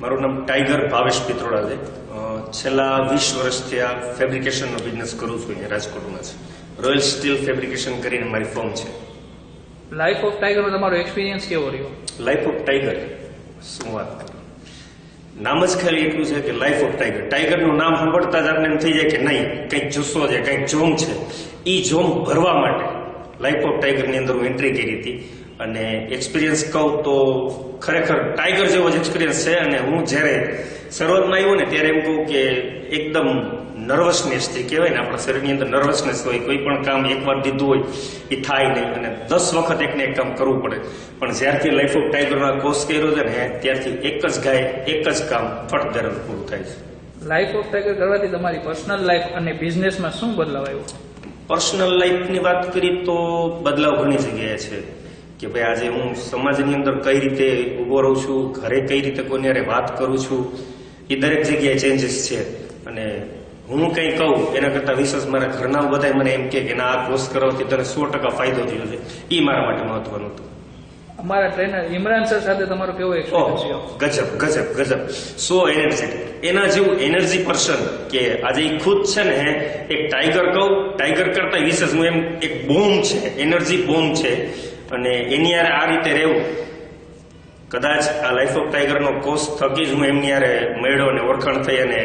મારું નામ ટાઈગર ભાવેશ પિત્રોડા છે. છેલ્લા 20 વર્ષથી આ ફેબ્રિકેશનનો બિઝનેસ કરું છું અહીંયા રાજકોટમાં છે. રોયલ સ્ટીલ ફેબ્રિકેશન કરીને મારી ફર્મ છે. લાઈફ ઓફ ટાઈગરમાં તમારો એક્સપિરિયન્સ કેવો રહ્યો? લાઈફ ઓફ ટાઈગર શું વાત કરું, નામ જ ખાલી એટલું છે કે લાઈફ ઓફ ટાઈગર. ટાઈગરનું નામ સાંભળતા જ આપણને એમ થઈ જાય કે નહીં, કંઈક જુસ્સો છે, કંઈક જોમ છે. એ જોમ ભરવા માટે લાઈફ ઓફ ટાઈગરની અંદર હું એન્ટ્રી કરી હતી. અને એક્સપિરિયન્સ કહું તો ખરેખર ટાઈગર જેવો જ એક્સપિરિયન્સ છે. અને હું જ્યારે શરૂઆતમાં આવ્યો ને ત્યારે એમ કહું કે એકદમ નર્વસનેસથી કહેવાય ને, આપણા શરીરની અંદર નર્વસનેસ હોય. કોઈ પણ કામ એકવાર દીધું હોય એ થાય નહીં અને 10 વખત એકને એક કામ કરવું પડે. પણ જ્યારથી લાઈફ ઓફ ટાઈગરનો કોર્સ કર્યો છે ને ત્યારથી એક જ ગાય એક જ કામ ફટ દરરોજ પૂરું થાય છે. લાઈફ ઓફ ટાઈગર કરવાથી તમારી પર્સનલ લાઈફ અને બિઝનેસમાં શું બદલાવ આવ્યો? પર્સનલ લાઈફની વાત કરી તો બદલાવ ઘણી જગ્યાએ છે કે ભાઈ આજે હું સમાજની અંદર કઈ રીતે ઊભો રહું છું, ઘરે કઈ રીતે કોની હારે વાત કરું છું, એ દરેક જગ્યાએ ચેન્જીસ છે. અને હું કંઈ કહું એના કરતાં વિશેષ મારા ઘરના બધા મને એમ કે ના આ કોર્સ કરવાથી તને 100% ફાયદો થયો છે, એ મારા માટે મહત્વનું હતું. અમારા ટ્રેનર ઇમરાન સર સાથે તમારો કેવો એક્સપિરિયન્સ રહ્યો? ગજબ ગજબ ગજબ, સો એનર્જેટિક. એના જેવું એનર્જી પર્સન કે આજે એ ખુદ છે ને એક ટાઈગર કહું, ટાઈગર કરતા વિશેષ હું એમ એક બોમ્બ છે, એનર્જી બોમ્બ છે. અને એની યારે આ રીતે રહેવું, કદાચ આ લાઈફ ઓફ ટાઈગરનો કોર્સ થકી જ હું એમની યારે મળ્યો અને ઓળખાણ થઈ અને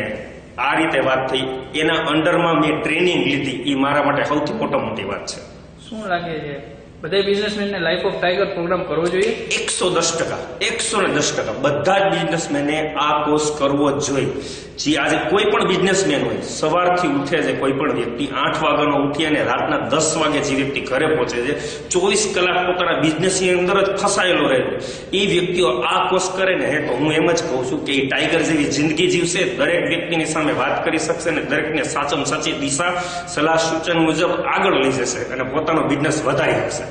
આ રીતે વાત થઈ. એના અંડરમાં મેં ટ્રેનિંગ લીધી, એ મારા માટે સૌથી મોટી વાત છે. શું લાગે છે બધા બિઝનેસમેનને લાઈફ ઓફ ટાઈગર પ્રોગ્રામ કરવો જોઈએ? 110% બધા જ બિઝનેસમેને આ કોર્સ કરવો જ જોઈએ. જે આજે કોઈ પણ બિઝનેસમેન હોય, સવારથી ઉઠે છે કોઈ પણ વ્યક્તિ, 8 વાગ્યાનો ઉઠી અને રાતના 10 વાગે જે વ્યક્તિ ઘરે પહોંચે છે, 24 કલાક પોતાના બિઝનેસની અંદર જ ફસાયેલો રહેલો, એ વ્યક્તિઓ આ કોર્સ કરે ને તો હું એમ જ કહું છું કે એ ટાઈગર જેવી જિંદગી જીવશે, દરેક વ્યક્તિની સામે વાત કરી શકશે અને દરેકને સાચમ સાચી દિશા, સલાહ સૂચન મુજબ આગળ લઈ જશે અને પોતાનો બિઝનેસ વધારી શકશે.